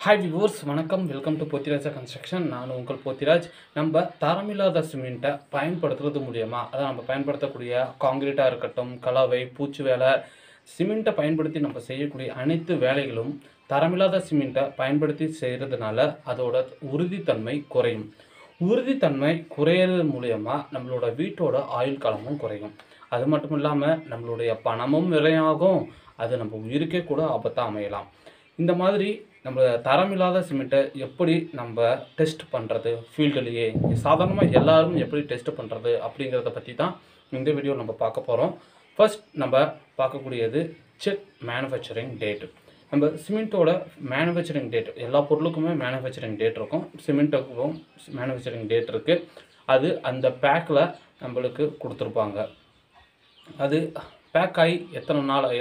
Hi viewers, வணக்கம். Welcome to Pothiraja construction. நான் உங்கள் போத்திராஜ். நம்ம தரமில்லாத சிமெண்ட்டை பயன்படுத்துறது மூலியமாக, அதான் நம்ம பயன்படுத்தக்கூடிய காங்கிரீட்டாக இருக்கட்டும், கலவை, பூச்சு வேலை, சிமெண்ட்டை பயன்படுத்தி நம்ம செய்யக்கூடிய அனைத்து வேலைகளும் தரமில்லாத சிமெண்ட்டை பயன்படுத்தி செய்கிறதுனால அதோட உறுதித்தன்மை குறையும். உறுதித்தன்மை குறையிறது மூலியமாக நம்மளோட வீட்டோட ஆயுள் காலமும் குறையும். அது மட்டும் இல்லாமல் நம்மளுடைய பணமும் விரையாகும். அது நம்ம உயிருக்கே கூட ஆபத்தாக அமையலாம். இந்த மாதிரி நம்ம தரமில்லாத சிமெண்ட்டை எப்படி நம்ம டெஸ்ட் பண்ணுறது, ஃபீல்டுலேயே சாதாரணமாக எல்லாரும் எப்படி டெஸ்ட் பண்ணுறது அப்படிங்கிறத பற்றி தான் இந்த வீடியோ நம்ம பார்க்க போகிறோம். ஃபர்ஸ்ட் நம்ம பார்க்கக்கூடியது செக் மேனுஃபேக்சரிங் டேட். நம்ம சிமெண்ட்டோட மேனுஃபேக்சரிங் டேட், எல்லா பொருளுக்குமே மேனுஃபேக்சரிங் டேட் இருக்கும். சிமெண்ட்டுக்கும் மேனுஃபேக்சரிங் டேட் இருக்குது. அது அந்த பேக்கில் நம்மளுக்கு கொடுத்துருப்பாங்க. அது பேக் ஆகி எத்தனை நாள்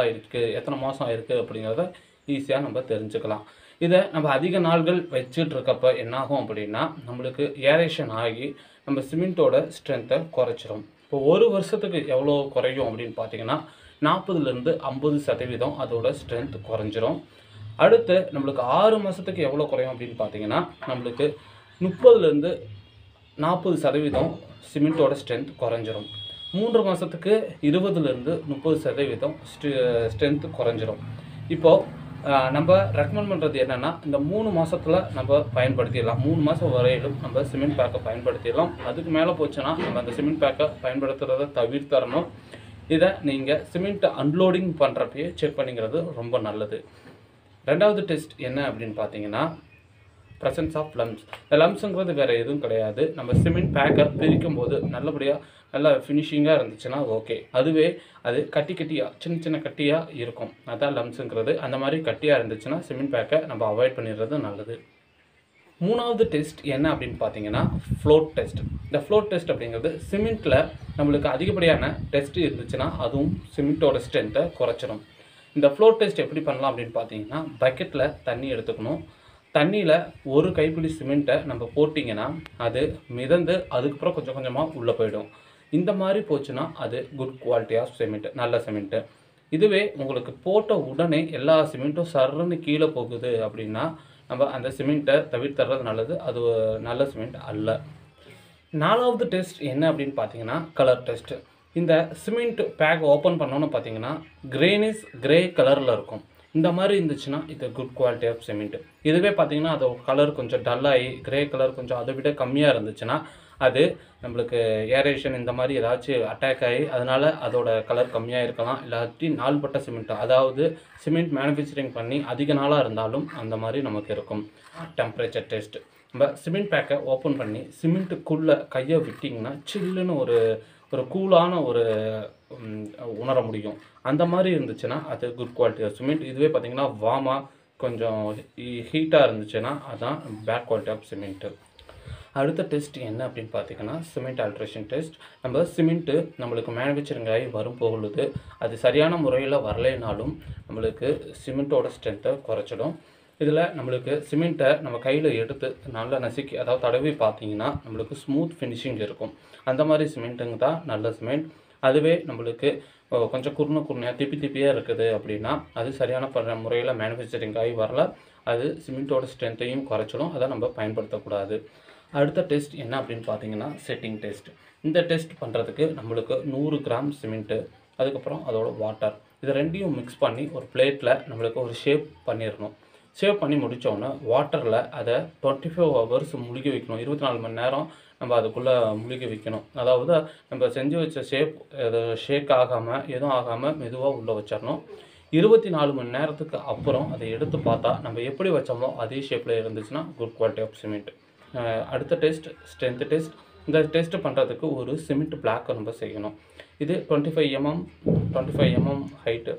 ஆகிருக்கு, எத்தனை மாதம் ஆகிருக்கு அப்படிங்கிறத ஈஸியாக நம்ம தெரிஞ்சுக்கலாம். இதை நம்ம அதிக நாள்கள் வச்சுட்டு இருக்கப்போ என்னாகும் அப்படின்னா, நம்மளுக்கு ஏரேஷன் ஆகி நம்ம சிமெண்ட்டோட ஸ்ட்ரென்த்தை குறைச்சிரும். இப்போ ஒரு வருஷத்துக்கு எவ்வளோ குறையும் அப்படின்னு பார்த்தீங்கன்னா, 40லேருந்து 50% அதோட ஸ்ட்ரென்த் குறைஞ்சிரும். அடுத்து நம்மளுக்கு 6 மாதத்துக்கு எவ்வளோ குறையும் அப்படின்னு பார்த்தீங்கன்னா, நம்மளுக்கு 30லேருந்து 40% சிமெண்ட்டோட ஸ்ட்ரென்த் குறைஞ்சிரும். 3 மாதத்துக்கு 20லேருந்து 30% ஸ்ட்ரென்த் குறைஞ்சிரும். இப்போது நம்ம ரெக்கமெண்ட் பண்ணுறது என்னென்னா, இந்த 3 மாதத்தில் நம்ம பயன்படுத்திடலாம். 3 மாதம் வரையிலும் நம்ம சிமெண்ட் பேக்கை பயன்படுத்திடலாம். அதுக்கு மேலே போச்சுன்னா நம்ம அந்த சிமெண்ட் பேக்கை பயன்படுத்துகிறத தவிர்த்தரணும். இதை நீங்கள் சிமெண்ட்டை அன்லோடிங் பண்ணுறப்பயே செக் பண்ணிக்கிறது ரொம்ப நல்லது. ரெண்டாவது டெஸ்ட் என்ன அப்படின்னு பார்த்தீங்கன்னா, ப்ரெசன்ஸ் ஆஃப் லம்ப்ஸ். இந்த லம்ப்ஸுங்கிறது வேறு எதுவும் கிடையாது. நம்ம சிமெண்ட் பேக்கை பிரிக்கும் போது நல்லபடியாக நல்லா ஃபினிஷிங்காக இருந்துச்சுன்னா ஓகே. அதுவே அது கட்டியாக சின்ன கட்டியாக இருக்கும், அதான் லம்ப்ஸுங்கிறது. அந்த மாதிரி கட்டியாக இருந்துச்சுன்னா சிமெண்ட் பேக்கை நம்ம அவாய்ட் பண்ணிடுறது நல்லது. மூணாவது டெஸ்ட் என்ன அப்படின்னு பார்த்தீங்கன்னா, ஃப்ளோட் டெஸ்ட். இந்த ஃப்ளோட் டெஸ்ட் அப்படிங்கிறது சிமெண்ட்டில் நம்மளுக்கு அதிகப்படியான டெஸ்ட் இருந்துச்சுன்னா அதுவும் சிமெண்ட்டோட ஸ்ட்ரென்த்தை குறைச்சிடும். இந்த ஃப்ளோட் டெஸ்ட் எப்படி பண்ணலாம் அப்படின்னு பார்த்தீங்கன்னா, பக்கெட்டில் தண்ணி எடுத்துக்கணும். தண்ணியில் ஒரு கைப்பிடி சிமெண்ட்டை நம்ம போட்டிங்கன்னா அது மிதந்து அதுக்கப்புறம் கொஞ்சம் கொஞ்சமாக உள்ளே போயிடும். இந்த மாதிரி போச்சுன்னா அது குட் குவாலிட்டி ஆஃப் சிமெண்ட், நல்ல சிமெண்ட்டு. இதுவே உங்களுக்கு போட்ட உடனே எல்லா சிமெண்ட்டும் சர்றன்னு கீழே போகுது அப்படின்னா நம்ம அந்த சிமெண்ட்டை தவிர்த்துறது நல்லது. அது நல்ல சிமெண்ட் அல்ல. நாலாவது டெஸ்ட் என்ன அப்படின்னு பார்த்தீங்கன்னா, கலர் டெஸ்ட்டு. இந்த சிமெண்ட் பேக் ஓப்பன் பண்ணோன்னு பார்த்தீங்கன்னா கிரே கலரில் இருக்கும். இந்த மாதிரி இருந்துச்சுன்னா இது குட் குவாலிட்டி ஆஃப் சிமெண்ட். இதுவே பார்த்தீங்கன்னா அதோட கலர் கொஞ்சம் டல்லாகி கிரே கலர் கொஞ்சம் அதை விட கம்மியாக இருந்துச்சுன்னா அது நம்மளுக்கு ஏரேஷன் இந்த மாதிரி ஏதாச்சும் அட்டாக் ஆகி அதனால் அதோட கலர் கம்மியாக இருக்கலாம். இல்லாட்டி நாள்பட்ட சிமெண்ட், அதாவது சிமெண்ட் மேனுஃபேக்சரிங் பண்ணி அதிக நாளாக இருந்தாலும் அந்த மாதிரி நமக்கு இருக்கும். Temperature test. நம்ம சிமெண்ட் பேக்கை ஓப்பன் பண்ணி சிமெண்ட்டுக்குள்ளே கையை விட்டிங்கன்னா சில்லுன்னு ஒரு கூலான உணர முடியும். அந்த மாதிரி இருந்துச்சுன்னா அது குட் குவாலிட்டி ஆஃப் சிமெண்ட். இதுவே பார்த்திங்கன்னா வார்மாக கொஞ்சம் ஹீட்டாக இருந்துச்சுன்னா அதுதான் பேட் குவாலிட்டி ஆஃப் சிமெண்ட்டு. அடுத்த டெஸ்ட் என்ன அப்படின்னு பார்த்தீங்கன்னா, சிமெண்ட் ஆல்ட்ரேஷன் டெஸ்ட். நம்ம சிமெண்ட்டு நம்மளுக்கு மேனுஃபேக்சரிங் ஆகி வரும் பொழுது அது சரியான முறையில் வரலைனாலும் நம்மளுக்கு சிமெண்ட்டோட ஸ்ட்ரென்த்தை குறைச்சிடும். இதில் நம்மளுக்கு சிமெண்ட்டை நம்ம கையில் எடுத்து நல்லா நசுக்கி அதாவது தடவி பார்த்தீங்கன்னா நம்மளுக்கு ஸ்மூத் ஃபினிஷிங் இருக்கும். அந்த மாதிரி சிமெண்ட்டுங்க தான் நல்ல சிமெண்ட். அதுவே நம்மளுக்கு கொஞ்சம் குறுனையாக திப்பியாக இருக்குது அப்படின்னா அது சரியான முறையில் மேனுஃபேக்சரிங் ஆகி வரல. அது சிமெண்ட்டோட ஸ்ட்ரென்த்தையும் குறைச்சிடும். அதை நம்ம பயன்படுத்தக்கூடாது. அடுத்த டெஸ்ட் என்ன அப்படின்னு பார்த்தீங்கன்னா, செட்டிங் டெஸ்ட். இந்த டெஸ்ட் பண்ணுறதுக்கு நம்மளுக்கு 100 கிராம் சிமெண்ட்டு, அதுக்கப்புறம் அதோட வாட்டர், இது ரெண்டையும் மிக்ஸ் பண்ணி ஒரு பிளேட்டில் நம்மளுக்கு ஒரு ஷேப் பண்ணிடணும். ஷேப் பண்ணி முடித்தோன்னே வாட்டரில் அதை 25 ஹவர்ஸ் முழுகி வைக்கணும். 24 மணி நேரம் நம்ம அதுக்குள்ளே முழுகி வைக்கணும். அதாவது நம்ம செஞ்சு வச்ச ஷேக் ஆகாமல் எதுவும் ஆகாமல் மெதுவாக உள்ளே வச்சிடணும். 24 மணி நேரத்துக்கு அப்புறம் அதை எடுத்து பார்த்தா நம்ம எப்படி வச்சோமோ அதே ஷேப்பில் இருந்துச்சுன்னா குட் குவாலிட்டி ஆஃப் சிமெண்ட். அடுத்த டெஸ்ட் ஸ்ட்ரென்த் டெஸ்ட். இந்த டெஸ்ட் பண்ணுறதுக்கு ஒரு சிமெண்ட் பிளாக்கை நம்ம செய்யணும். இது 25 mm ஹைட்டு,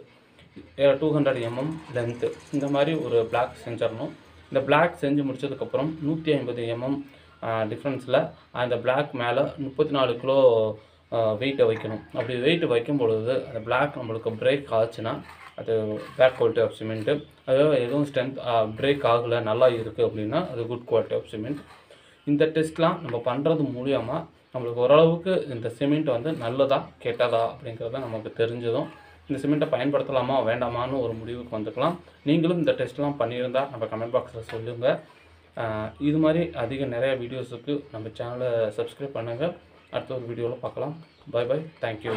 200 mm லென்த்து, இந்த மாதிரி ஒரு பிளாக் செஞ்சிடணும். இந்த பிளாக் செஞ்சு முடித்ததுக்கப்புறம் 150 mm டிஃப்ரென்ஸில் அந்த பிளாக் மேலே 34 கிலோ வெயிட்டை வைக்கணும். அப்படி வெயிட் வைக்கும் பொழுது அந்த பிளாக் நம்மளுக்கு பிரேக் ஆச்சுன்னா அது பேட் குவாலிட்டி ஆஃப் சிமெண்ட்டு. அதாவது எதுவும் ஸ்ட்ரென்த் பிரேக் ஆகலை, நல்லா இருக்குது அப்படின்னா அது குட் குவாலிட்டி ஆஃப் சிமெண்ட். இந்த டெஸ்ட்லாம் நம்ம பண்ணுறது மூலியமாக நம்மளுக்கு ஓரளவுக்கு இந்த சிமெண்ட் நல்லதா கெட்டதா அப்படிங்கிறத நமக்கு தெரிஞ்சதும் இந்த சிமெண்ட்டை பயன்படுத்தலாமா வேண்டாமான்னு ஒரு முடிவுக்கு வந்துக்கலாம். நீங்களும் இந்த டெஸ்ட்லாம் பண்ணியிருந்தா நம்ம கமெண்ட் பாக்ஸில் சொல்லுங்கள். இது மாதிரி நிறைய வீடியோஸுக்கு நம்ம சேனலை சப்ஸ்கிரைப் பண்ணுங்கள். அடுத்த ஒரு வீடியோவில் பார்க்கலாம். Bye bye. தேங்க்யூ.